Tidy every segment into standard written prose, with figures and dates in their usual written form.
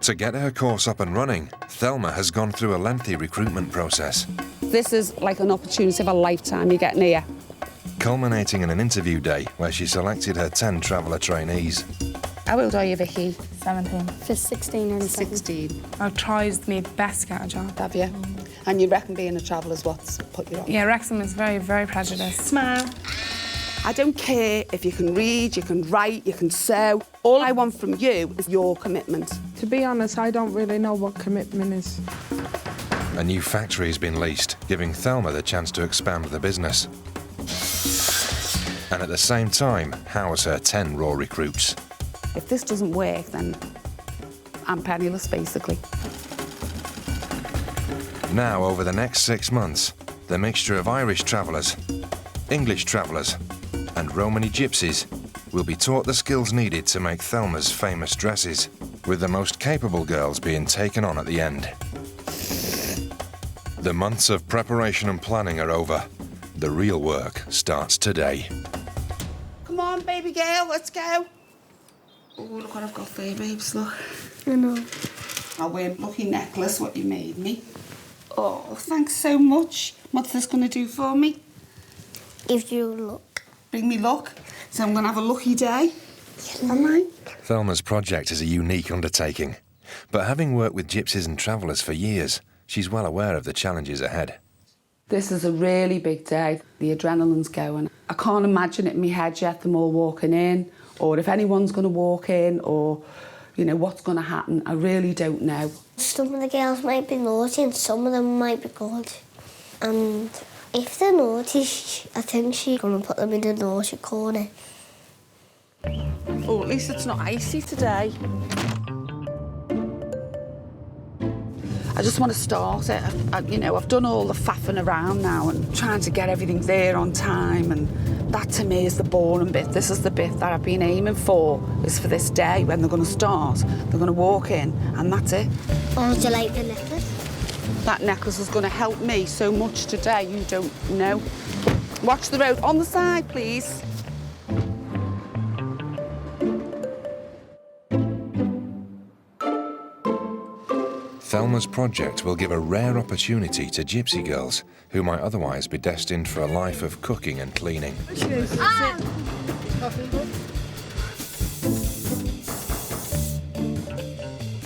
To get her course up and running, Thelma has gone through a lengthy recruitment process. This is like an opportunity of a lifetime you're getting here. Culminating in an interview day where she selected her 10 Traveller trainees. How old are you, Vicky? 17. For 16 and 16. I've tried my best to get a job. Have you? And you reckon being a traveller's what's put you on? Yeah, Wrexham is very, very prejudiced. Smile. I don't care if you can read, you can write, you can sew. All I want from you is your commitment. To be honest, I don't really know what commitment is. A new factory has been leased, giving Thelma the chance to expand the business. And at the same time, house her 10 raw recruits. If this doesn't work, then I'm penniless, basically. Now, over the next 6 months, the mixture of Irish travellers, English travellers, and Romany gypsies will be taught the skills needed to make Thelma's famous dresses, with the most capable girls being taken on at the end. The months of preparation and planning are over. The real work starts today. Come on, baby girl, let's go. Oh, look what I've got for you, babes, look. I know. I'll wear a lucky necklace, what you made me. Oh, thanks so much. What's this going to do for me? Gives you luck. Bring me luck. So I'm going to have a lucky day. Am I? Thelma's project is a unique undertaking, but having worked with gypsies and travellers for years, she's well aware of the challenges ahead. This is a really big day. The adrenaline's going. I can't imagine it in my head yet, them all walking in, or if anyone's going to walk in, or, you know, what's going to happen. I really don't know. Some of the girls might be naughty and some of them might be good. And if they're naughty, I think she's going to put them in the naughty corner. Oh, at least it's not icy today. I just want to start it. You know, I've done all the faffing around now and trying to get everything there on time, and that to me is the boring bit. This is the bit that I've been aiming for, is for this day when they're going to start. They're going to walk in and that's it. Oh, do you like the necklace? That necklace is going to help me so much today, you don't know. Watch the road. On the side, please. Thelma's project will give a rare opportunity to gypsy girls who might otherwise be destined for a life of cooking and cleaning.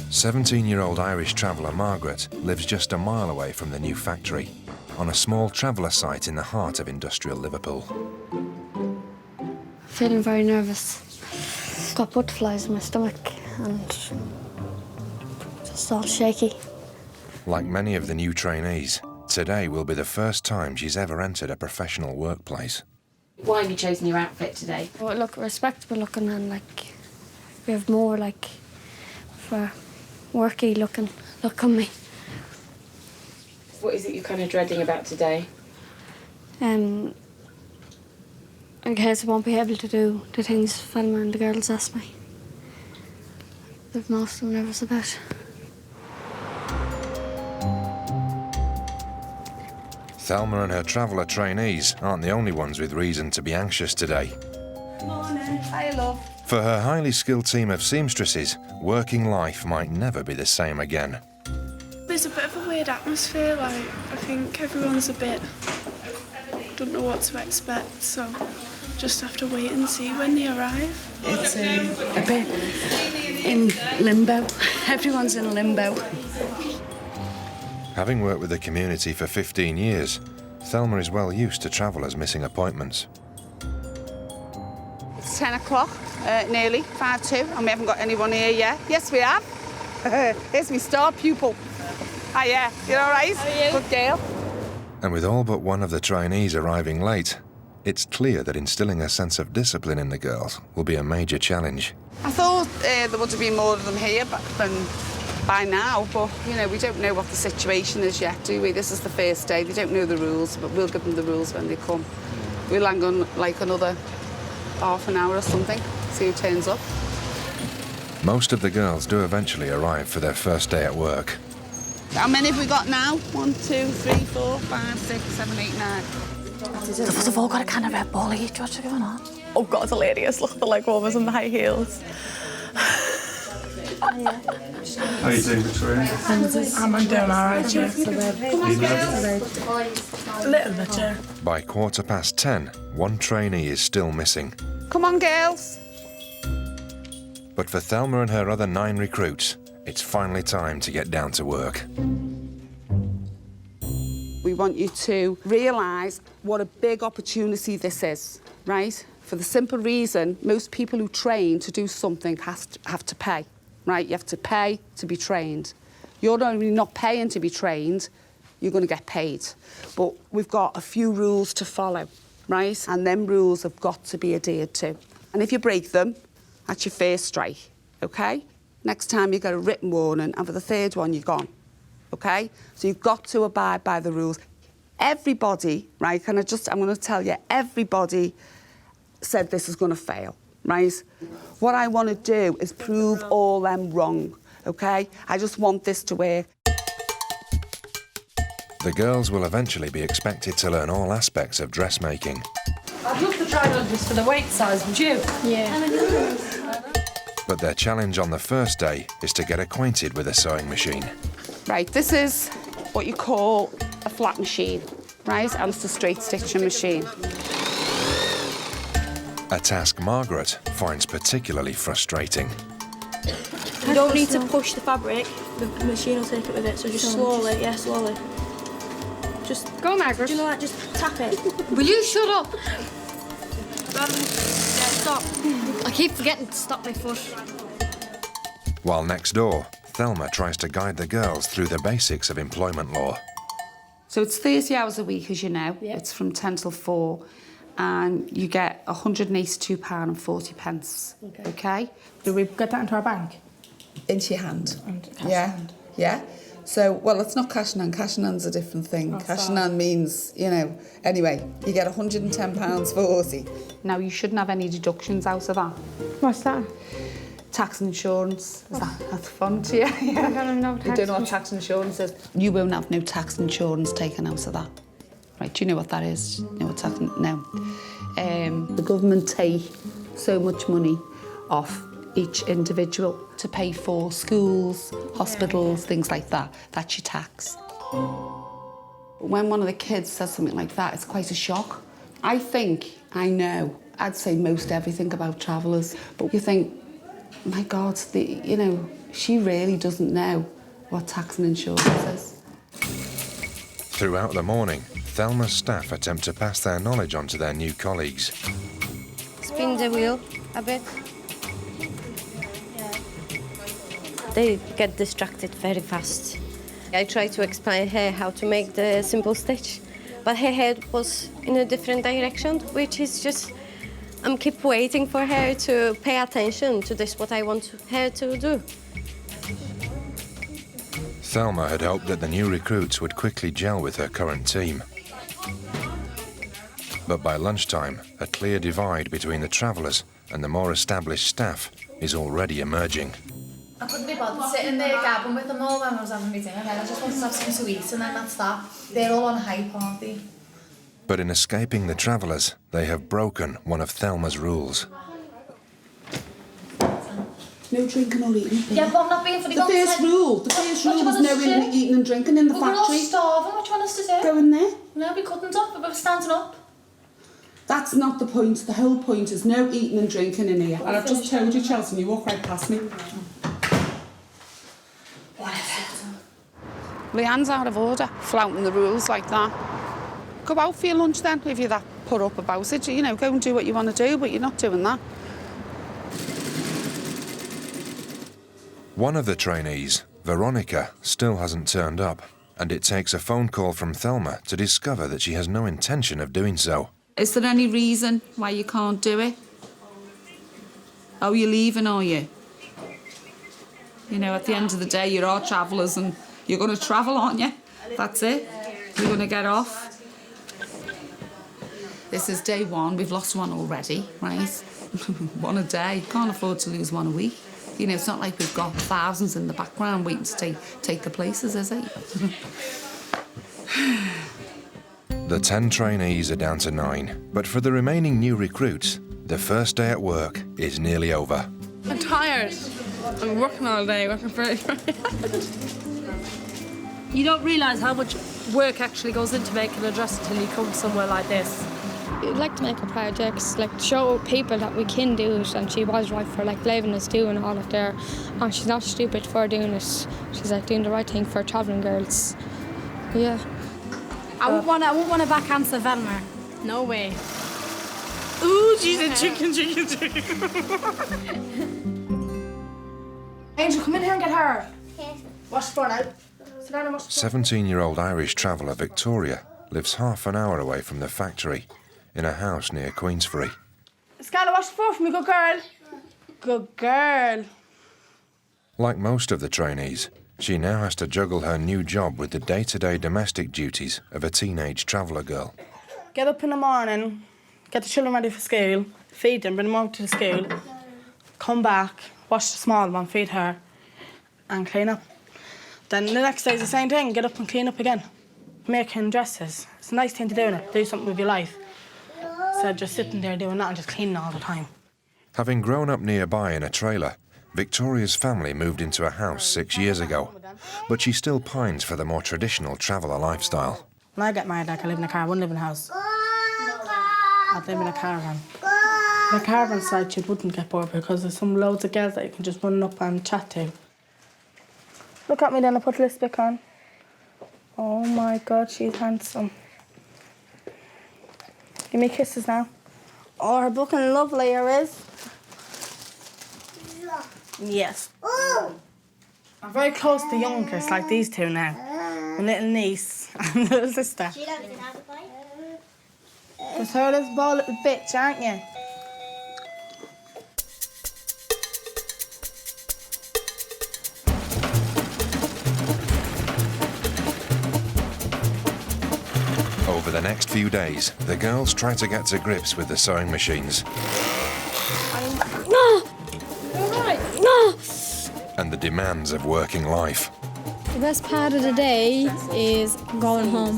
17-year-old Irish traveller Margaret lives just a mile away from the new factory, on a small traveller site in the heart of industrial Liverpool. Feeling very nervous. Got butterflies in my stomach and just all shaky. Like many of the new trainees, today will be the first time she's ever entered a professional workplace. Why have you chosen your outfit today? Well, look respectable looking and like we have more like for worky looking look on me. What is it you're kind of dreading about today? In case I won't be able to do the things Thelma and the girls ask me. They're most nervous about. Thelma and her traveller trainees aren't the only ones with reason to be anxious today. Morning. Hi, love. For her highly skilled team of seamstresses, working life might never be the same again. There's a bit of a weird atmosphere, like, I think everyone's a bit, don't know what to expect, so just have to wait and see when they arrive. It's a bit in limbo. Everyone's in limbo. Having worked with the community for 15 years, Thelma is well used to travellers missing appointments. It's 10 o'clock, nearly, 5:02, and we haven't got anyone here yet. Yes, we have. Here's my star pupil. Hiya, you all right? How are you? Good girl. And with all but one of the trainees arriving late, it's clear that instilling a sense of discipline in the girls will be a major challenge. I thought there would have been more of them here by now, but, you know, we don't know what the situation is yet, do we? This is the first day. They don't know the rules, but we'll give them the rules when they come. We'll hang on like another half an hour or something, see who turns up. Most of the girls do eventually arrive for their first day at work. How many have we got now? 1, 2, 3, 4, 5, 6, 7, 8, 9. They've all got a can of Red Bull each. What's going on? Oh God, it's hilarious. Look at the leg warmers and the high heels. How you doing, Victoria? I'm doing all right, yeah. A little bit, yeah. By 10:15, one trainee is still missing. Come on, girls. But for Thelma and her other 9 recruits, it's finally time to get down to work. We want you to realise what a big opportunity this is, right? For the simple reason, most people who train to do something have to pay, right? You have to pay to be trained. You're not only not paying to be trained, you're going to get paid. But we've got a few rules to follow, right? And them rules have got to be adhered to. And if you break them, that's your first strike, OK? Next time you get a written warning, and for the 3rd one, you're gone, OK? So you've got to abide by the rules. Everybody, right, I'm going to tell you, everybody said this is going to fail, right? What I want to do is prove all them wrong, OK? I just want this to work. The girls will eventually be expected to learn all aspects of dressmaking. I'd love to try on this for the weight size, would you? Yeah. But their challenge on the first day is to get acquainted with a sewing machine. Right, this is what you call a flat machine, right? And it's a straight stitching machine. A task Margaret finds particularly frustrating. You don't need to push the fabric, the machine will take it with it, so just slowly, yeah, slowly. Just go, Margaret. Do you know what? Just tap it. Will you shut up? Yeah, stop. I keep forgetting to stop my foot. While next door, Thelma tries to guide the girls through the basics of employment law. So it's 30 hours a week, as you know. Yeah. It's from 10 till 4. And you get £182.40. OK? Do we get that into our bank? Into your hand. Yeah. Yeah. So, well, it's not cash in hand. Cash in hand's a different thing. Oh, cash in hand means, you know, anyway, you get £110.40. Now, you shouldn't have any deductions out of that. What's that? Tax and insurance. That's fun to you? I don't even know what You tax don't know what tax and insurance is? You won't have no tax and insurance taken out of that. Right, do you know what that is? Do you know what tax? No. The government take so much money off each individual to pay for schools, hospitals, things like that. That's your tax. When one of the kids says something like that, it's quite a shock. I think I know, I'd say most everything about travellers, but you think, my God, you know, she really doesn't know what tax and insurance is. Throughout the morning, Thelma's staff attempt to pass their knowledge on to their new colleagues. Spin the wheel a bit. They get distracted very fast. I try to explain her how to make the simple stitch, but her head was in a different direction, which is just, I'm keep waiting for her to pay attention to this, what I want her to do. Thelma had hoped that the new recruits would quickly gel with her current team. But by lunchtime, a clear divide between the travellers and the more established staff is already emerging. I couldn't be bothered sitting there gabbing with them all when I was having my dinner. I just wanted to have something to eat, and then that's that. They're all on hype, aren't they? But in escaping the travellers, they have broken one of Thelma's rules. No drinking or eating. Yeah, but I'm not being funny. The first rule was no eating and drinking in the factory. We're all starving. What do you want us to do? Go in there. No, we couldn't up. We were standing up. That's not the point. The whole point is no eating and drinking in here. And I've just told you, Chelsea, and you walk right past me. Leanne's out of order, flouting the rules like that. Go out for your lunch then, if you're that put up about it. You know, go and do what you want to do, but you're not doing that. One of the trainees, Veronica, still hasn't turned up, and it takes a phone call from Thelma to discover that she has no intention of doing so. Is there any reason why you can't do it? Oh, you're leaving, are you? You know, at the end of the day, you're all travellers and you're going to travel, aren't you? That's it. You're going to get off. This is day one. We've lost one already, right? One a day. Can't afford to lose one a week. You know, it's not like we've got thousands in the background waiting to take the places, is it? The 10 trainees are down to 9, but for the remaining new recruits, the first day at work is nearly over. I'm tired. I'm working all day, working for You don't realise how much work actually goes into making a dress until you come somewhere like this. We'd like to make her projects, like show people that we can do it, and she was right for like leaving us doing all of there. And she's not stupid for doing it. She's like doing the right thing for travelling girls. Yeah. I wouldn't want to back answer Thelma. No way. Ooh, she's a chicken. Angel, come in here and get her. Wash the front out. Sit down and wash the 17-year-old Irish traveller Victoria lives half an hour away from the factory in a house near Queensferry. Scarlett, wash the floor for me, good girl. Good girl. Like most of the trainees, she now has to juggle her new job with the day-to-day domestic duties of a teenage traveller girl. Get up in the morning, get the children ready for school, feed them, bring them over to the school, come back, wash the small one, feed her, and clean up. Then the next day's the same thing, get up and clean up again. Making dresses. It's a nice thing to do, innit? Do something with your life. Instead of just sitting there doing that and just cleaning all the time. Having grown up nearby in a trailer, Victoria's family moved into a house 6 years ago, but she still pines for the more traditional traveller lifestyle. When I get married, like, I live in a car, I wouldn't live in a house. I'd live in a caravan. The caravan side, you wouldn't get bored because there's some loads of girls that you can just run up and chat to. Look at me then, I put lipstick on. Oh my God, she's handsome. Give me kisses now. Oh, her looking lovely, her is. Yes. I'm very close to youngest, like these two now. My little niece and little sister. You don't even have a bite. Because her this ball little bitch, aren't you? Over the next few days, the girls try to get to grips with the sewing machines. No! You're right. No! And the demands of working life. The best part of the day is going home.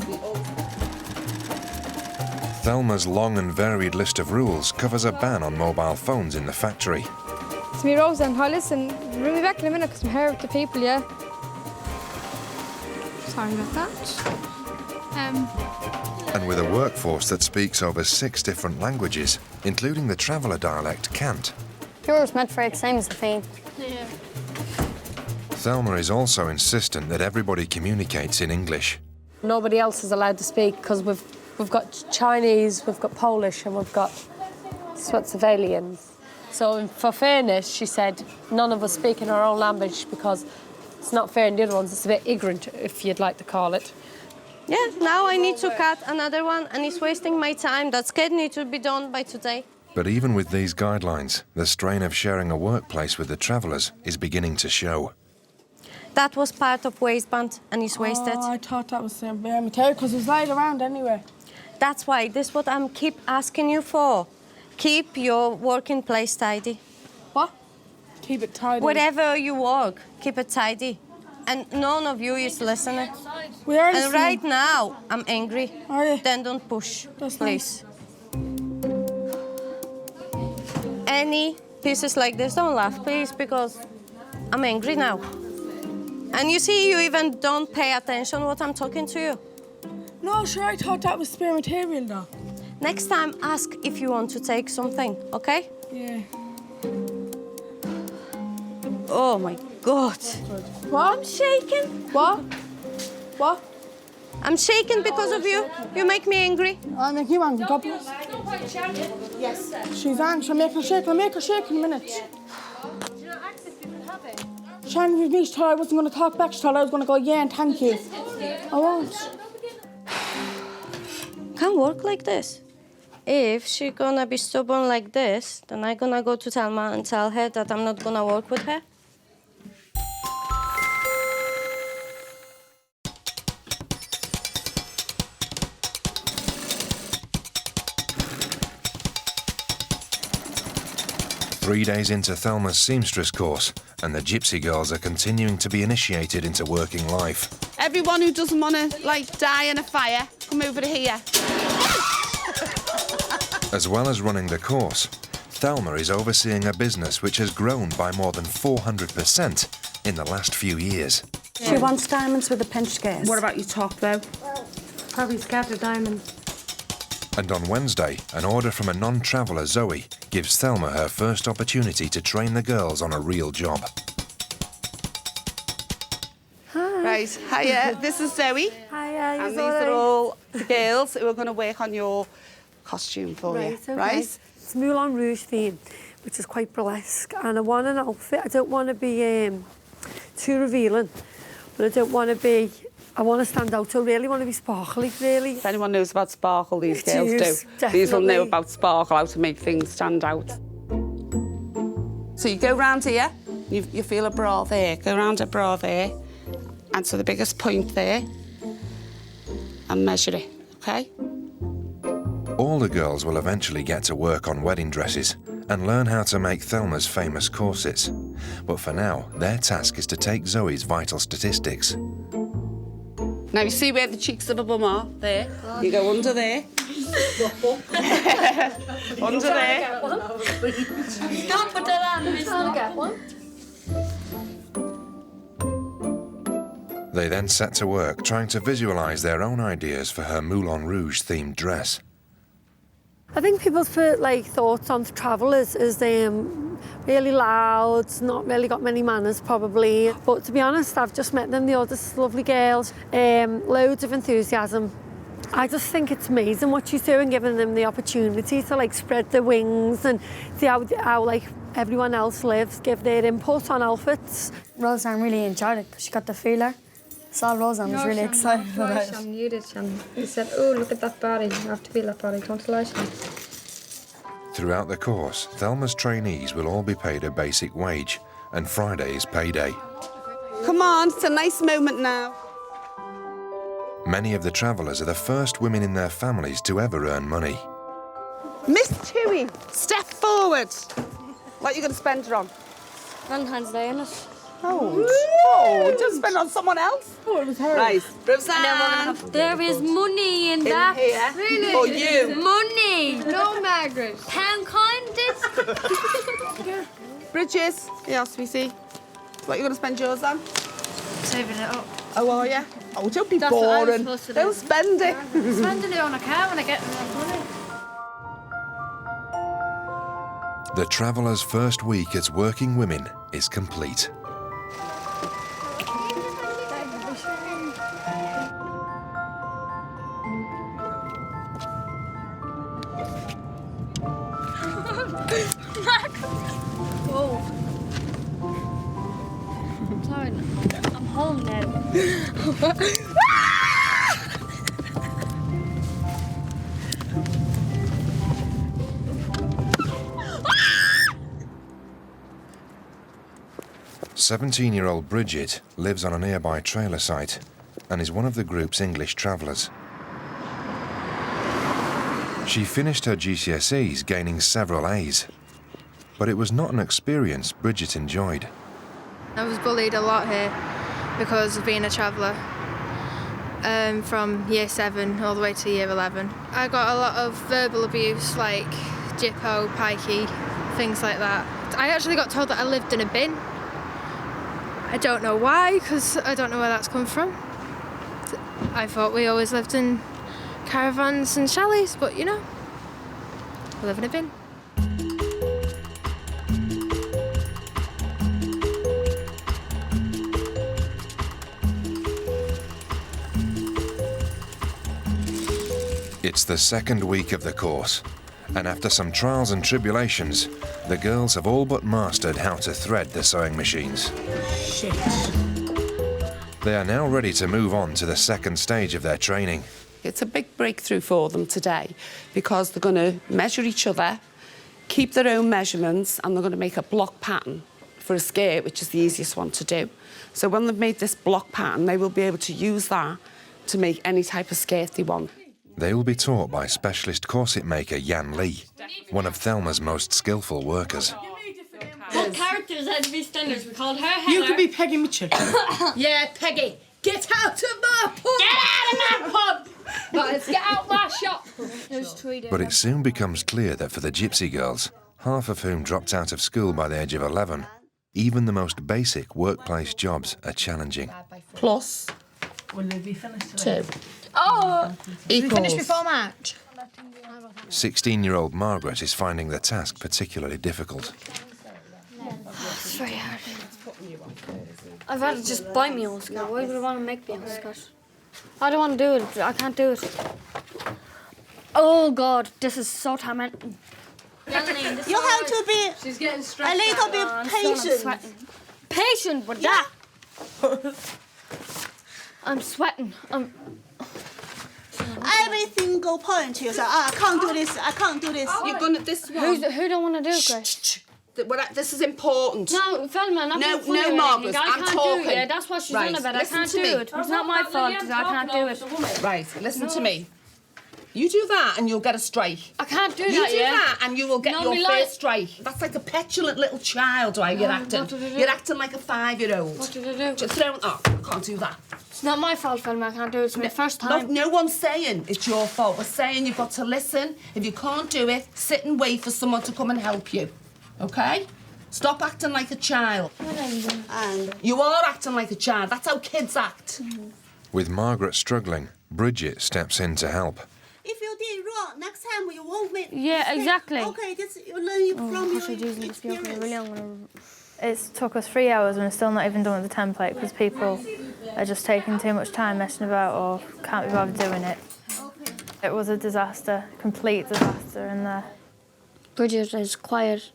Thelma's long and varied list of rules covers a ban on mobile phones in the factory. It's me, Rose, and listen, bring me back in a minute because I'm here with the people, yeah? Sorry about that. And with a workforce that speaks over 6 different languages, including the traveller dialect Cant. Yours meant for it, same as the thing. Yeah. Thelma is also insistent that everybody communicates in English. Nobody else is allowed to speak because we've got Chinese, we've got Polish, and we've got Switzerland. So for fairness, she said, none of us speak in our own language because it's not fair in the other ones. It's a bit ignorant, if you'd like to call it. Yeah, now I need to cut another one and it's wasting my time. That skate needs to be done by today. But even with these guidelines, the strain of sharing a workplace with the travellers is beginning to show. That was part of waistband and it's wasted. Oh, I thought that was very material because it was laid around anyway. That's why this is what I'm keep asking you for. Keep your working place tidy. What? Keep it tidy. Wherever you work, keep it tidy. And none of you is listening. We are And listening. right now, I'm angry. Are you? Then don't push, That's please. Any pieces like this, don't laugh, please, because I'm angry now. And you see, you even don't pay attention what I'm talking to you. No, sure, I thought that was spare material, though. Next time, ask if you want to take something, okay? Yeah. Oh, my God. What? I'm shaking. What? What? I'm shaking because of you. You make me angry. I'll make you angry, God bless. Yes. She's angry. I'll make her shake. I'll make her shake in a minute. Shannon with me, she thought I wasn't going to talk back. She thought I was going to go, yeah, and thank you. I won't. Can't work like this. If she's gonna be stubborn like this, then I'm gonna go to Thelma and tell her that I'm not gonna work with her. Three days into Thelma's seamstress course, and the Gypsy girls are continuing to be initiated into working life. Everyone who doesn't want to, like, die in a fire, come over to here. As well as running the course, Thelma is overseeing a business which has grown by more than 400% in the last few years. She wants diamonds with a pinch scales. What about your top, though? Probably scattered diamonds. And on Wednesday, an order from a non-traveller, Zoe, gives Thelma her first opportunity to train the girls on a real job. Right, hiya, this is Zoe. Hiya, And these are all the girls who are going to work on your costume for you, Okay. right? It's Moulin Rouge theme, which is quite burlesque, and I want an outfit. I don't want to be too revealing, but I don't want to be... I want to stand out. I really want to be sparkly, really. If anyone knows about sparkle, these girls do. Definitely. These will know about sparkle, how to make things stand out. So you go round here, you feel a bra there, go round a bra there, and to the biggest point there, and measure it, OK? All the girls will eventually get to work on wedding dresses and learn how to make Thelma's famous corsets. But for now, their task is to take Zoe's vital statistics. Now, you see where the cheeks of the bum are? There. You go under there. Under there. Don't put that on, Miss. I'll get one. They then set to work trying to visualise their own ideas for her Moulin Rouge themed dress. I think people's thoughts on travel is really loud, not really got many manners probably. But to be honest, I've just met them, they're just lovely girls, loads of enthusiasm. I just think it's amazing what she's doing, giving them the opportunity to spread their wings and see how everyone else lives, give their input on outfits. Roseanne really enjoyed it because she got the feeler. So Roseanne was really excited about it. Shannon, you did, Shannon. You said, oh, look at that body. You have to be that body. Don't lie, Shannon. Throughout the course, Thelma's trainees will all be paid a basic wage, and Friday is payday. Come on, it's a nice moment now. Many of the travellers are the first women in their families to ever earn money. Miss Tui, step forward. What are you going to spend her on? Valentine's Day, isn't it? Oh, just spend on someone else? Oh, it was her. Right, Roseanne. There is money in that. Here. Really? For you. Money. No, Margaret. Pound coin, this. Bridget, yes, we see. What are you going to spend yours on? Saving it up. Oh, are you? Oh, don't be That's what I was boring. supposed to do. Don't spend it. Spending it on a car when I get enough money. The travellers' first week as working women is complete. Oh. I'm sorry. I'm home now. 17-year-old Bridget lives on a nearby trailer site and is one of the group's English travellers. She finished her GCSEs, gaining several A's. But it was not an experience Bridget enjoyed. I was bullied a lot here because of being a traveller, from year 7 all the way to year 11. I got a lot of verbal abuse, like jippo, pikey, things like that. I actually got told that I lived in a bin. I don't know why, because I don't know where that's come from. I thought we always lived in caravans and chalets, but you know, we live in a bin. It's the second week of the course, and after some trials and tribulations, the girls have all but mastered how to thread the sewing machines. Shit. They are now ready to move on to the second stage of their training. It's a big breakthrough for them today because they're going to measure each other, keep their own measurements, and they're going to make a block pattern for a skirt, which is the easiest one to do. So when they've made this block pattern, they will be able to use that to make any type of skirt they want. They will be taught by specialist corset maker Yan Lee, one of Thelma's most skillful workers. What characters had to be standards? We called her Heather. You could be Peggy Mitchell. Yeah, Peggy. Get out of my pub! Get out of my pub! Guys, get out my shop! There's 3 days. But it soon becomes clear that for the gypsy girls, half of whom dropped out of school by the age of 11, even the most basic workplace jobs are challenging. Plus Will they be finished today? 2 Oh! We equals... finished before March. 16-year-old Margaret is finding the task particularly difficult. It's very hard. I'd rather just buy meals, Scott. Why would I want to make meals, Scott? I don't want to do it. I can't do it. Oh, God, this is so tormenting. You have to be She's getting stressed a little out. bit I'm patient. sweating. Patient with that. I'm sweating. Every single point you say, I can't do this, I can't do this. You're gonna... This one... Who don't want to do it, Grace? This is important. No, Thelma, not No, being funny no, or Margaret, anything. I I'm can't talking. do it. Yeah, that's what she's Right, on about. I listen can't to do me. it. It's not my fault that I can't do it. Right, listen to me. You do that and you'll get a strike. I can't do You that, do yeah? that and you will get No, your me first strike. That's like a petulant little child, right? You're acting. what did I do? You're acting like a 5-year-old. What did I do? Just throwing... Oh, I can't do that. It's not my fault, Thelma. I can't do it. It's my first time. No one's saying it's your fault. We're saying you've got to listen. If you can't do it, sit and wait for someone to come and help you. Okay? Stop acting like a child. And you are acting like a child. That's how kids act. With Margaret struggling, Bridget steps in to help. if you did wrong, next time you won't make Yeah, mistake. exactly. Okay, this you learn from your experience. It's took us 3 hours and we're still not even done with the template because people are just taking too much time messing about or can't be bothered doing it. It was a disaster, complete disaster in there. Bridget is quiet.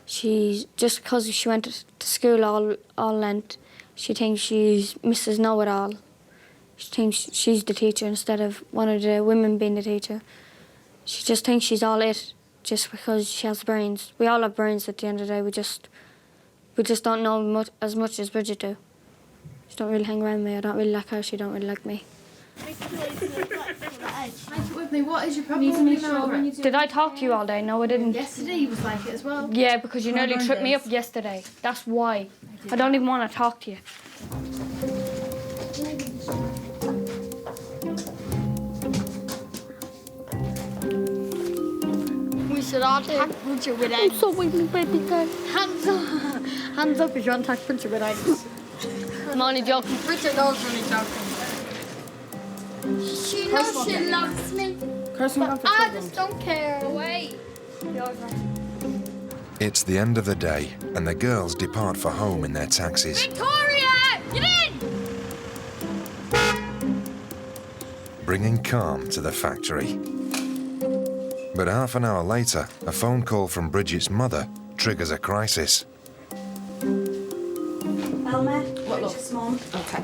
She just because she went to school all Lent, she thinks she's Mrs. Know-it-all. She thinks she's the teacher instead of one of the women being the teacher. She just thinks she's all it just because she has brains. We all have brains at the end of the day. We just don't know as much as Bridget do. She don't really hang around me. I don't really like her. She don't really like me. With me, what is your problem? Did I talk to you all day? No, I didn't. Yesterday you was like it as well. Yeah, because you nearly tripped me up yesterday. That's why. I don't even want to talk to you. We should all tag Bridget with eggs. I'm so waiting, baby girl. Hands up. Hands up if you want to tag Bridget with eggs. I'm only joking. Bridget knows I'm only joking. She knows she loves me. But I just don't care. Wait. It's the end of the day, and the girls depart for home in their taxis. Victoria! Get in! Bringing calm to the factory. But half an hour later, a phone call from Bridget's mother triggers a crisis. Thelma, Bridget's mum. Okay.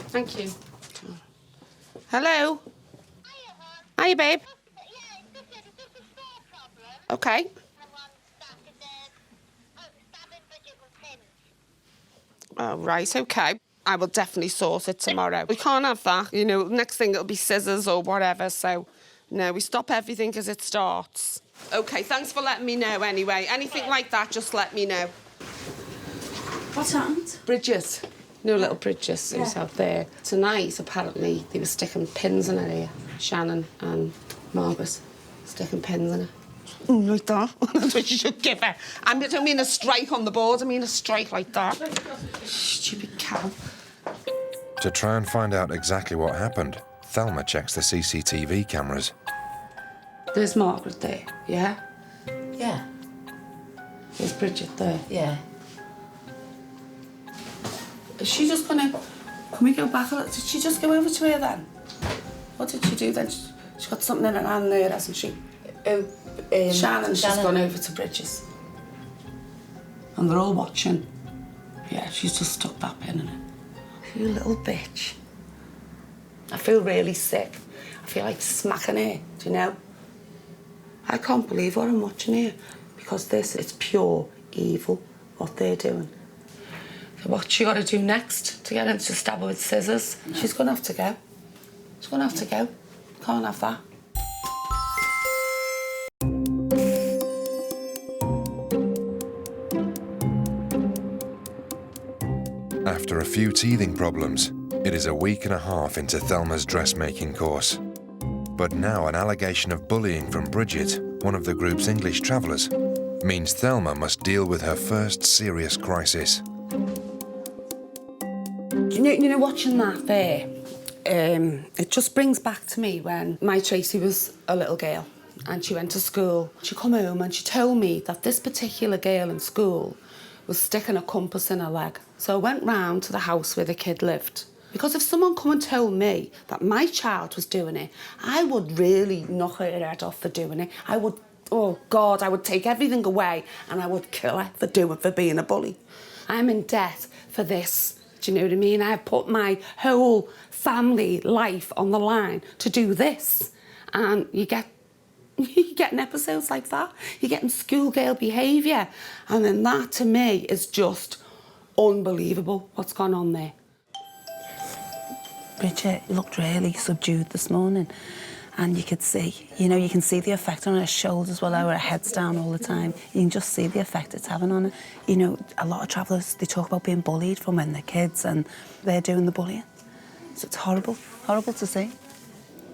Thank you. Hello? Hiya, babe. Okay. Oh, right, okay. I will definitely sort it tomorrow. We can't have that. You know, next thing it'll be scissors or whatever, so... No, we stop everything as it starts. OK, thanks for letting me know anyway. Anything like that, just let me know. What's happened? Bridget. No, little Bridget who's out there. Tonight, apparently, they were sticking pins in her ear. Shannon and Margaret sticking pins in her. Oh, like that? That's what you should give her. I don't mean a strike on the board, I mean a strike like that. Stupid cow. To try and find out exactly what happened, Thelma checks the CCTV cameras. There's Margaret there, yeah? Yeah. There's Bridget there. Yeah. Is she just gonna... Can we go back a little? Did she just go over to her then? What did she do then? She's got something in her hand there, hasn't she? Shannon's just gone over to Bridget's. And they're all watching. Yeah, she's just stuck that pin in it. You little bitch. I feel really sick. I feel like smacking her, do you know? I can't believe what I'm watching here because it's pure evil, what they're doing. So what's she got to do next to get him to stab her with scissors? She's going to have to go. She's going to have to go. Can't have that. After a few teething problems, it is a week and a half into Thelma's dressmaking course. But now an allegation of bullying from Bridget one of the group's English travellers, means Thelma must deal with her first serious crisis. You know, watching that there, it just brings back to me when my Tracy was a little girl and she went to school. She come home and she told me that this particular girl in school was sticking a compass in her leg. So I went round to the house where the kid lived. Because if someone come and told me that my child was doing it, I would really knock her head off for doing it. I would, oh God, I would take everything away and I would kill her for being a bully. I'm in debt for this. Do you know what I mean? I've put my whole family life on the line to do this. And you're getting episodes like that. You're getting schoolgirl behaviour. And then that, to me, is just unbelievable what's gone on there. Bridget looked really subdued this morning. And you could see, you know, you can see the effect on her shoulders while her head's down all the time. You can just see the effect it's having on her. You know, a lot of travellers, they talk about being bullied from when they're kids and they're doing the bullying. So it's horrible, horrible to see.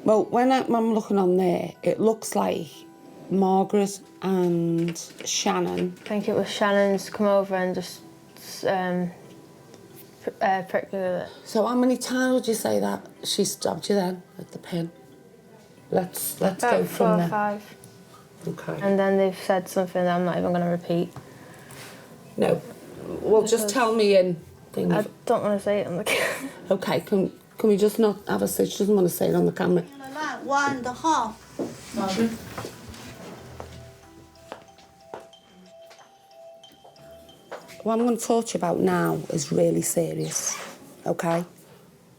Well, when I'm looking on there, it looks like Margaret and Shannon. I think it was Shannon's come over and just pricked me with it. So how many times would you say that she stabbed you then with the pin? Let's go from 4 or there. 5. Okay. And then they've said something that I'm not even going to repeat. No. Well, just tell me in. I don't want to say it on the camera. Okay, can we just not have a say? She doesn't want to say it on the camera. 1.5. Margaret? What I'm going to talk to you about now is really serious, okay?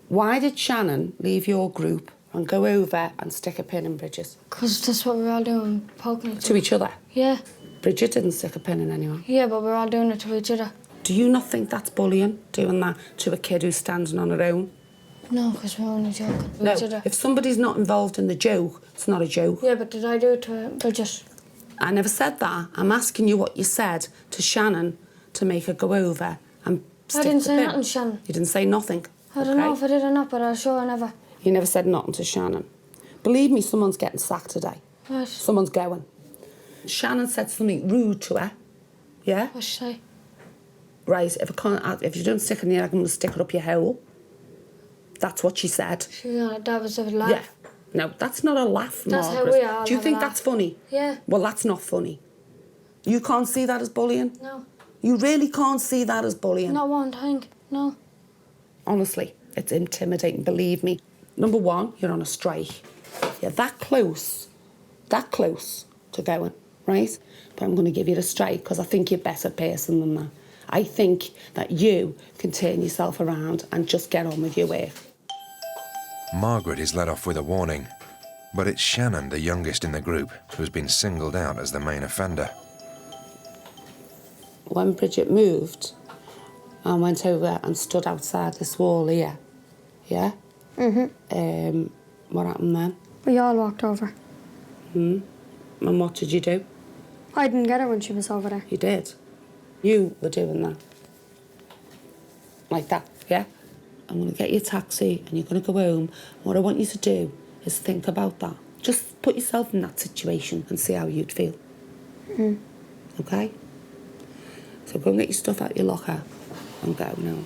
Why did Shannon leave your group and go over and stick a pin in Bridget? Because that's what we're all doing, poking To each other? Yeah. Bridget didn't stick a pin in anyone. Yeah, but we're all doing it to each other. Do you not think that's bullying, doing that to a kid who's standing on her own? No, because we're only joking. No, Each other. if somebody's not involved in the joke, it's not a joke. Yeah, but did I do it to Bridget? I never said that. I'm asking you what you said to Shannon to make her go over and stick I didn't the say pin. nothing, Shannon. You didn't say nothing? I don't know if I did or not, but I'm sure I never. You never said nothing to Shannon. Believe me, someone's getting sacked today. Right. Someone's going. Shannon said something rude to her. Yeah? What'd she say? Right, if you don't stick it in your leg, I'm going to stick it up your hole. That's what she said. She was gonna dab us over the laugh. Yeah. No, that's not a laugh, That's how Margaret. we are. Do you think that's funny? Yeah. Well, that's not funny. You can't see that as bullying? No. You really can't see that as bullying? Not one thing, no. Honestly, it's intimidating, believe me. Number one, you're on a strike. You're that close to going, right? But I'm going to give you the strike because I think you're a better person than that. I think that you can turn yourself around and just get on with your work. Margaret is let off with a warning, but it's Shannon, the youngest in the group, who's been singled out as the main offender. When Bridget moved, I went over and stood outside this wall here, yeah? Mm-hmm. What happened then? We all walked over. And what did you do? I didn't get her when she was over there. You did? You were doing that. Like that, yeah? I'm going to get you a taxi and you're going to go home. What I want you to do is think about that. Just put yourself in that situation and see how you'd feel. Okay? So go and get your stuff out your locker and go now.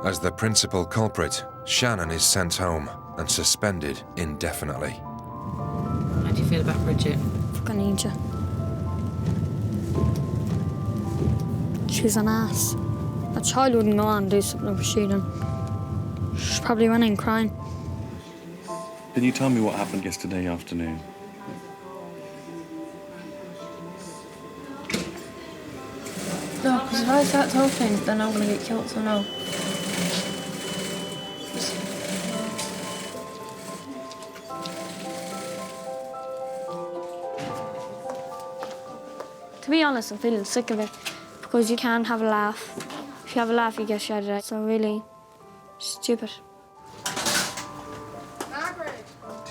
As the principal culprit, Shannon is sent home and suspended indefinitely. How do you feel about Bridget? Fucking need you. She's an ass. A child wouldn't go on and do something if she done. She probably went in crying. Can you tell me what happened yesterday afternoon? No, because if I start talking, then I'm going to get killed, so no. To be honest, I'm feeling sick of it because you can't have a laugh. If you have a laugh, you get shouted at. So really stupid. Do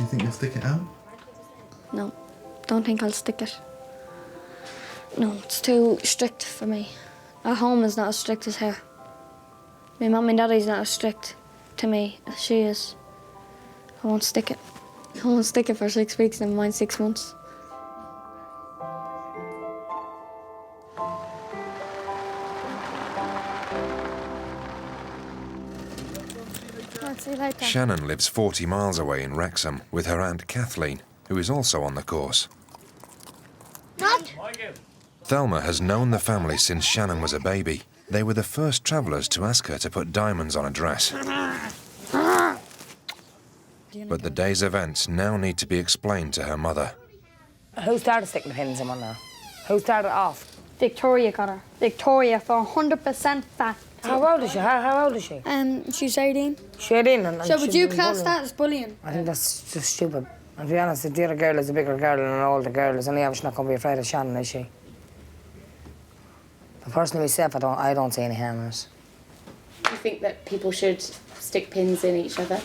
you think you'll stick it out? No, don't think I'll stick it. No, it's too strict for me. At home is not as strict as here. My mum and daddy's not as strict to me as she is. I won't stick it. I won't stick it for 6 weeks, never mind 6 months. See you later. Shannon lives 40 miles away in Wrexham with her aunt Kathleen, who is also on the course. Thelma has known the family since Shannon was a baby. They were the first travellers to ask her to put diamonds on a dress. But the day's events now need to be explained to her mother. Who started sticking the pins in one now? Who started off? Victoria got her. Victoria for 100% fact. How old is she? How old is she? She's 18. She's 18 and So would she's you been class bullied. that as bullying? I think that's just stupid. And to be honest, if the other girl is a bigger girl and an older girl, there's only ever she's not going to be afraid of Shannon, is she? But personally myself, I don't see any harm in it. Do you think that people should stick pins in each other?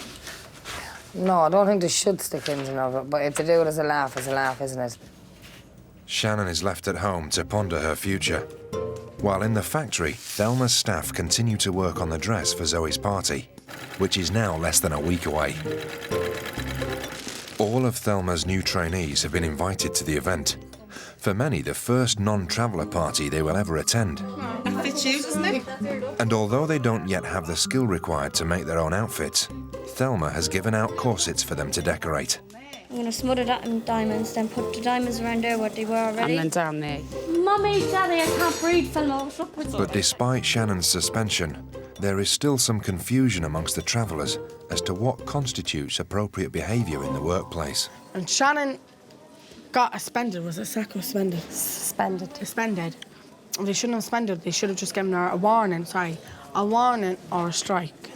No, I don't think they should stick pins in it, but if they do it as a laugh, isn't it? Shannon is left at home to ponder her future. While in the factory, Thelma's staff continue to work on the dress for Zoe's party, which is now less than a week away. All of Thelma's new trainees have been invited to the event. For many, the first non-traveller party they will ever attend. That fits you, doesn't it? And although they don't yet have the skill required to make their own outfits, Thelma has given out corsets for them to decorate. I'm going to smother that in diamonds, then put the diamonds around there where they were already. And then down there. Mummy, Daddy, I can't breathe, Thelma. But despite Shannon's suspension, there is still some confusion amongst the travellers as to what constitutes appropriate behaviour in the workplace. And Shannon got suspended. Was it sacked or suspended? Suspended. Suspended. And they shouldn't have suspended. They should have just given her a warning, a warning or a strike.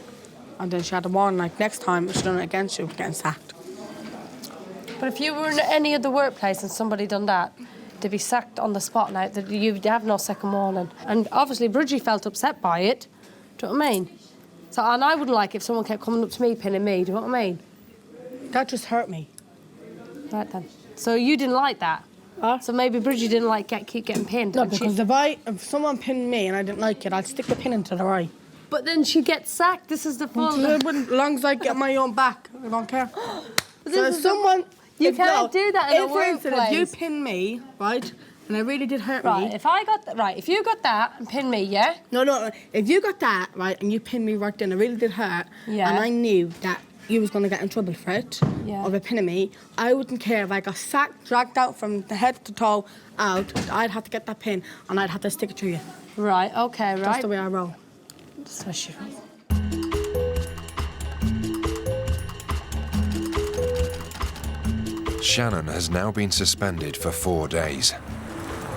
And then she had a warning, like, next time if she done it again, she was getting sacked. But if you were in any other workplace and somebody done that, they'd be sacked on the spot now. You'd have no second warning. And obviously Bridget felt upset by it. Do you know what I mean? So, and I wouldn't like if someone kept coming up to me, pinning me. Do you know what I mean? That just hurt me. Right then. So you didn't like that? Huh? So maybe Bridget didn't like keep getting pinned. No, because if someone pinned me and I didn't like it, I'd stick the pin into the eye. But then she gets sacked. This is the fun. As long as I get my own back, I don't care. So if someone... You can't do that in a workplace. If you pin me, right, and it really did hurt right, me... if I got that, right, if you got that and pinned me, yeah? No, if you got that, right, and you pinned me right then, it really did hurt, yeah. And I knew that you was going to get in trouble for it, yeah. Or pinning me, I wouldn't care if I got sacked, dragged out from the head to toe, out, I'd have to get that pin, and I'd have to stick it to you. Right, okay, right. That's the way I roll. That's how she rolls. Shannon has now been suspended for 4 days.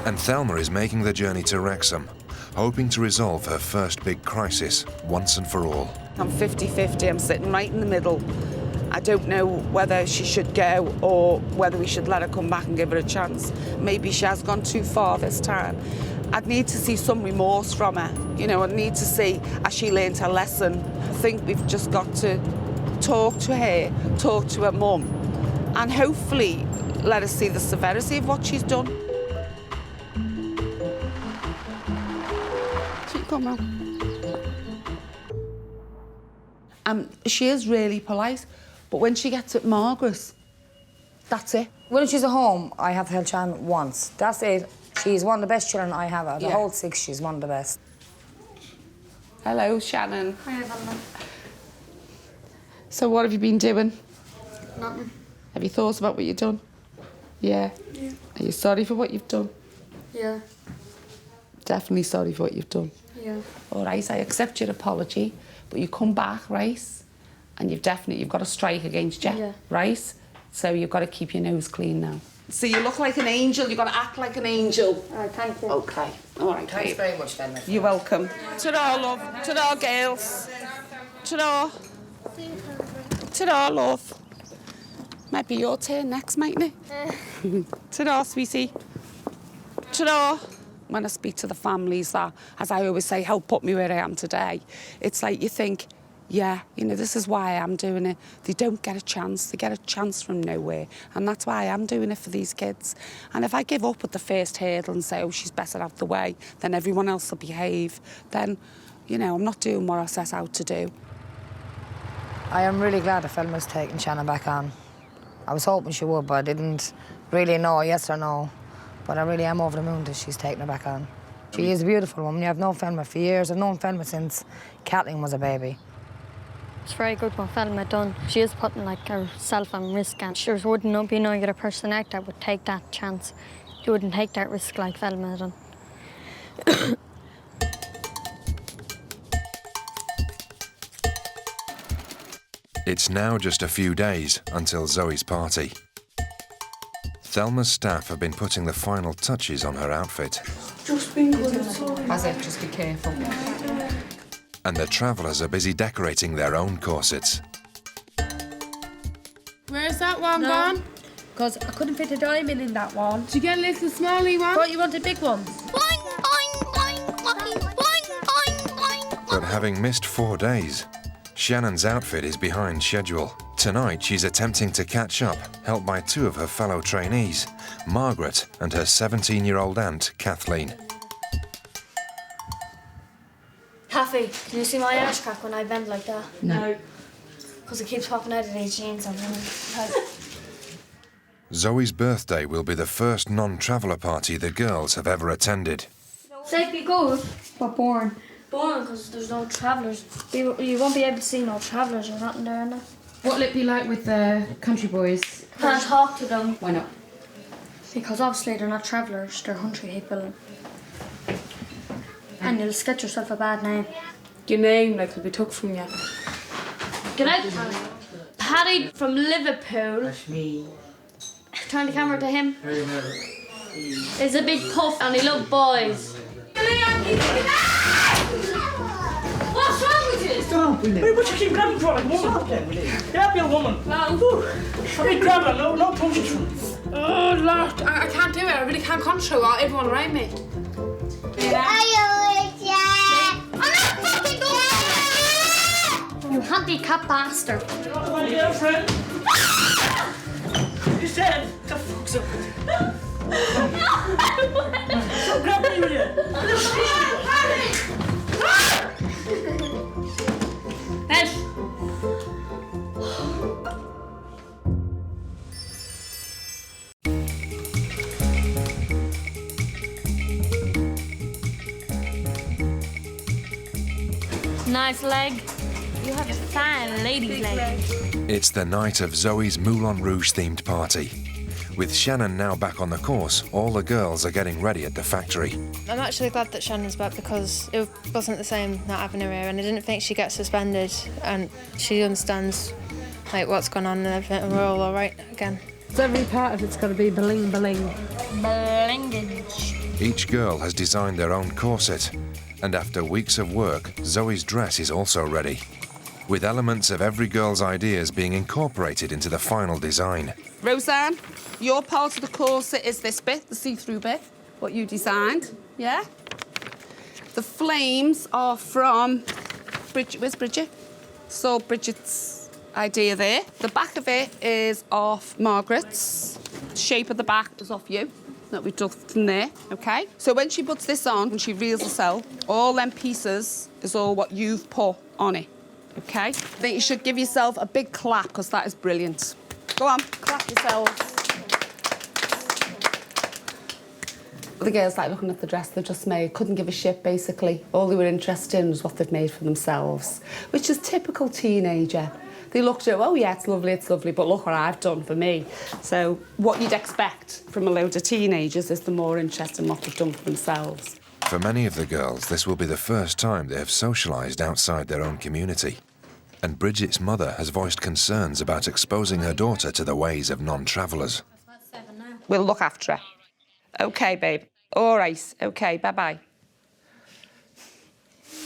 And Thelma is making the journey to Wrexham, hoping to resolve her first big crisis once and for all. I'm 50-50, I'm sitting right in the middle. I don't know whether she should go or whether we should let her come back and give her a chance. Maybe she has gone too far this time. I'd need to see some remorse from her. You know, I'd need to see, has she learned her lesson? I think we've just got to talk to her, talk to her mum, and hopefully let us see the severity of what she's done. Come on. She is really polite, but when she gets at Margaret, that's it. When she's at home, I have held Shannon once. That's it. She's one of the best children I have. Out of the whole 6, she's one of the best. Hello, Shannon. Hi, Evelyn. So what have you been doing? Nothing. Have you thought about what you've done? Yeah? Yeah. Are you sorry for what you've done? Yeah. Definitely sorry for what you've done. Yeah. All right, I accept your apology, but you come back, right? And you've got a strike against you, Yeah. right? So you've got to keep your nose clean now. So you look like an angel, you've got to act like an angel. All right, thank you. Okay. All right, Thanks very much, Thelma. You're welcome. Ta-da, love. Ta-da, girls. Ta-da. Ta-da, love. Might be your turn next, mightn't it? Ta-da, sweetie. Ta-da. When I speak to the families that, as I always say, help put me where I am today, it's like you think, yeah, you know, this is why I'm doing it. They don't get a chance. They get a chance from nowhere. And that's why I'm doing it for these kids. And if I give up at the first hurdle and say, oh, she's better out the way, then everyone else will behave, then, you know, I'm not doing what I set out to do. I am really glad that Thelma's taking Shannon back on. I was hoping she would, but I didn't really know yes or no. But I really am over the moon that she's taking her back on. She is a beautiful woman. I've known Thelma for years. I've known Thelma since Kathleen was a baby. It's very good what Thelma done. She is putting like herself on risk, and sure wouldn't be no other person out there would take that chance. You wouldn't take that risk like Thelma done. It's now just a few days until Zoe's party. Thelma's staff have been putting the final touches on her outfit. Just been good, sorry. As if, just be careful. And the travellers are busy decorating their own corsets. Where's that one gone? Because I couldn't fit a diamond in that one. Did you get a little smally one? Thought you wanted big ones. But having missed 4 days, Shannon's outfit is behind schedule. Tonight, she's attempting to catch up, helped by 2 of her fellow trainees, Margaret and her 17-year-old aunt, Kathleen. Kathy, can you see my arse crack when I bend like that? No. Because it keeps popping out of these jeans I'm running. Zoe's birthday will be the first non-traveller party the girls have ever attended. Say be good, but boring. Boring because there's no travellers. You won't be able to see no travellers or nothing there, no. What'll it be like with the country boys? Can't talk to them. Why not? Because obviously they're not travellers, they're country people. And you'll get yourself a bad name. Your name, like, will be took from you. Get out, Paddy from Liverpool. That's me. Turn the camera to him. He's a big puff and he loves boys. What's wrong with you? Stop, will Hey, what you keep grabbing for like a woman? Get up, you woman. No. Hey, grab her, no punching. Oh, Lord, I can't do it. I really can't control everyone around me. You handicapped bastard. My girlfriend. He's dead. The fuck's up with you? So grab me, will you? Yes. Nice leg. You have a fine lady's leg. It's the night of Zoe's Moulin Rouge themed party. With Shannon now back on the course, all the girls are getting ready at the factory. I'm actually glad that Shannon's back because it wasn't the same not having her here, and I didn't think she'd get suspended, and she understands like what's going on and everything, and we're all right again. So every part of it's got to be bling bling. Blingage. Each girl has designed their own corset, and after weeks of work, Zoe's dress is also ready, with elements of every girl's ideas being incorporated into the final design. Roseanne, your part of the corset is this bit, the see-through bit, what you designed, yeah? The flames are from Bridget. Where's Bridget? So Bridget's idea there. The back of it is off Margaret's. The shape of the back is off you, that we've done from there, OK? So when she puts this on, when she reels herself, all them pieces is all what you've put on it, OK? I think you should give yourself a big clap, because that is brilliant. Go on, clap yourselves. The girls like looking at the dress they've just made, couldn't give a shit, basically. All they were interested in was what they've made for themselves, which is typical teenager. They looked at, oh yeah, it's lovely, but look what I've done for me. So what you'd expect from a load of teenagers is the more interest in what they've done for themselves. For many of the girls, this will be the first time they have socialised outside their own community. And Bridget's mother has voiced concerns about exposing her daughter to the ways of non-travellers. We'll look after her. OK, babe. All right. OK, bye-bye.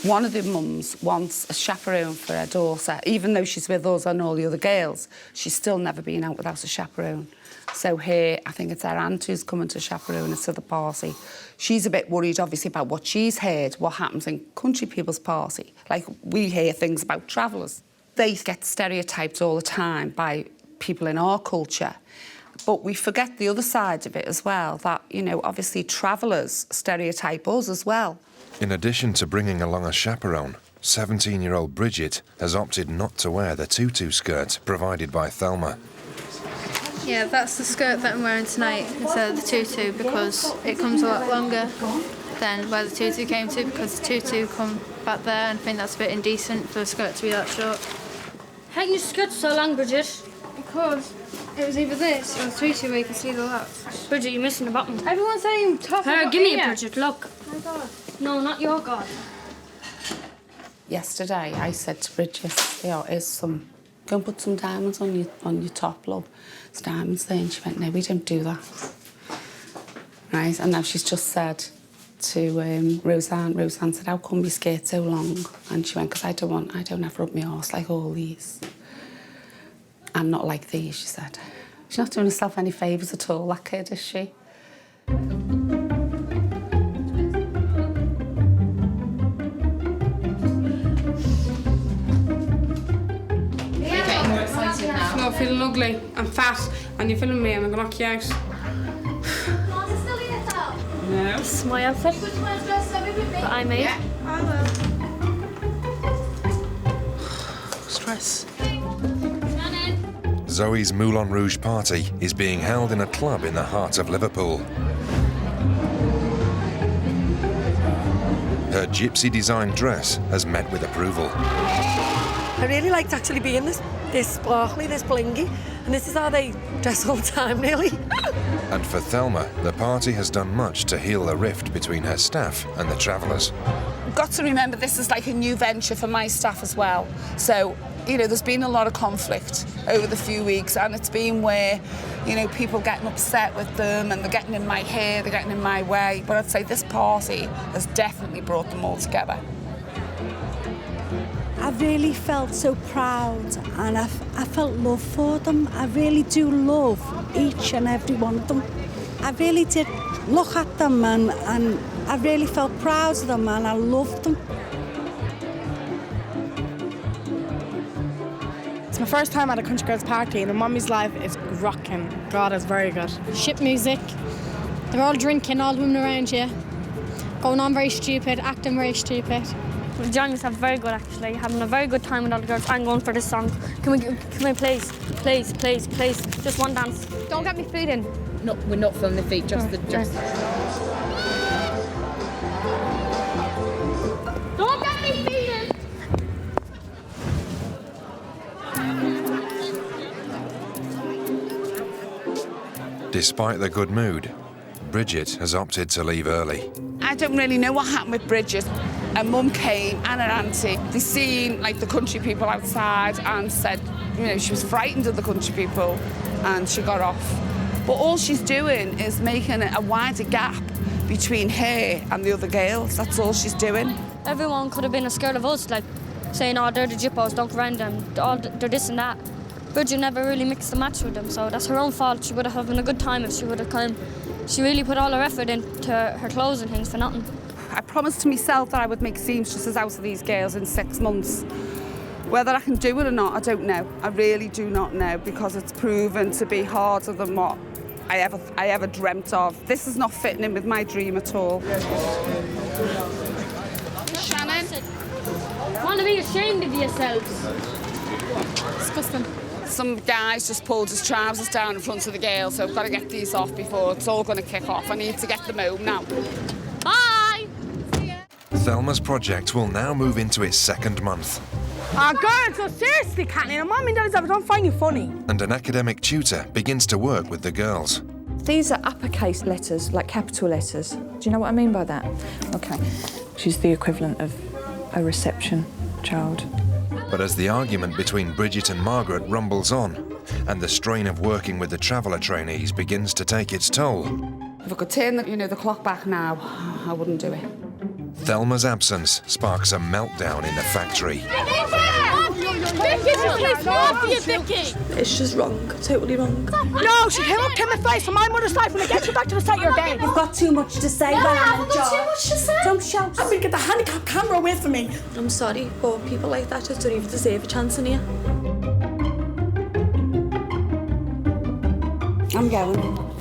One of the mums wants a chaperone for her daughter. Even though she's with us and all the other girls, she's still never been out without a chaperone. So I think it's her aunt who's coming to chaperone us to the party. She's a bit worried, obviously, about what she's heard, what happens in country people's party. Like, we hear things about travellers. They get stereotyped all the time by people in our culture. But we forget the other side of it as well, that, you know, obviously travellers stereotype us as well. In addition to bringing along a chaperone, 17-year-old Bridget has opted not to wear the tutu skirt provided by Thelma. Yeah, that's the skirt that I'm wearing tonight instead of the tutu because it comes a lot longer than where the tutu came to because the tutu come back there and I think that's a bit indecent for the skirt to be that short. How can your skirt so long, Bridget? Because it was either this or the tutu where you can see the lap. Bridget, you're missing a button. Everyone's saying top. Here, give me it, Bridget, look. Oh my God. No, not your God. Yesterday, I said to Bridget, you know, go and put some diamonds on your top, love. There's diamonds there. And she went, no, we don't do that. Right, and now she's just said to Roseanne said, how come your skirt's so long? And she went, because I don't have to rub my arse like all these. I'm not like these, she said. She's not doing herself any favours at all, that kid, is she? No, feeling ugly and fat, and you're feeling me, and I'm gonna knock you out. No. This is my outfit that I made. Stress. Zoe's Moulin Rouge party is being held in a club in the heart of Liverpool. Her gypsy-designed dress has met with approval. I really liked actually being this sparkly, this blingy, and this is how they dress all the time, really. And for Thelma, the party has done much to heal the rift between her staff and the travellers. You've got to remember this is like a new venture for my staff as well. So, you know, there's been a lot of conflict over the few weeks, and it's been where, you know, people getting upset with them and they're getting in my hair, they're getting in my way. But I'd say this party has definitely brought them all together. I really felt so proud and I felt love for them. I really do love each and every one of them. I really did look at them and I really felt proud of them and I loved them. It's my first time at a country girls party and the mummy's life is rocking. God, it's very good. Shit music. They're all drinking, all the women around you. Going on very stupid, acting very stupid. We're enjoying ourselves very good, actually. Having a very good time with all the girls. I'm going for this song. Can we please, just one dance. Don't get me feet in. No, we're not filming the feet, just the dress. Don't get me feet in. Despite the good mood, Bridget has opted to leave early. I don't really know what happened with Bridget. Her mum came and her auntie. They seen like the country people outside and said, you know, she was frightened of the country people and she got off. But all she's doing is making a wider gap between her and the other girls. That's all she's doing. Everyone could have been scared of us, like saying, oh, they're the jippos, don't go around them, they're this and that. Bridget never really mixed the match with them, so that's her own fault. She would have having a good time if she would have come. She really put all her effort into her clothes and things for nothing. I promised to myself that I would make seamstresses out of these girls in 6 months. Whether I can do it or not, I don't know. I really do not know, because it's proven to be harder than what I ever dreamt of. This is not fitting in with my dream at all. Shannon? Want to be ashamed of yourselves. Disgusting. Some guys just pulled his trousers down in front of the girls, so I've got to get these off before it's all going to kick off. I need to get them home now. Bye! Thelma's project will now move into its 2nd month. Oh, girls, so seriously, Caitlin, Mum and Daddy's don't find you funny. And an academic tutor begins to work with the girls. These are uppercase letters, like capital letters. Do you know what I mean by that? OK. She's the equivalent of a reception child. But as the argument between Bridget and Margaret rumbles on, and the strain of working with the Traveller trainees begins to take its toll, If I could turn the clock back now, I wouldn't do it. Thelma's absence sparks a meltdown in the factory. It's just wrong, totally wrong. No, she came up to my face on my mother's side. When I get you back to the site, you're dead. You've got too much to say. No, when I I'm haven't on the got job. too much to say. Don't shout. I'm gonna get the handicap camera away from me. I'm sorry, but people like that just don't even deserve a chance in here. I'm going.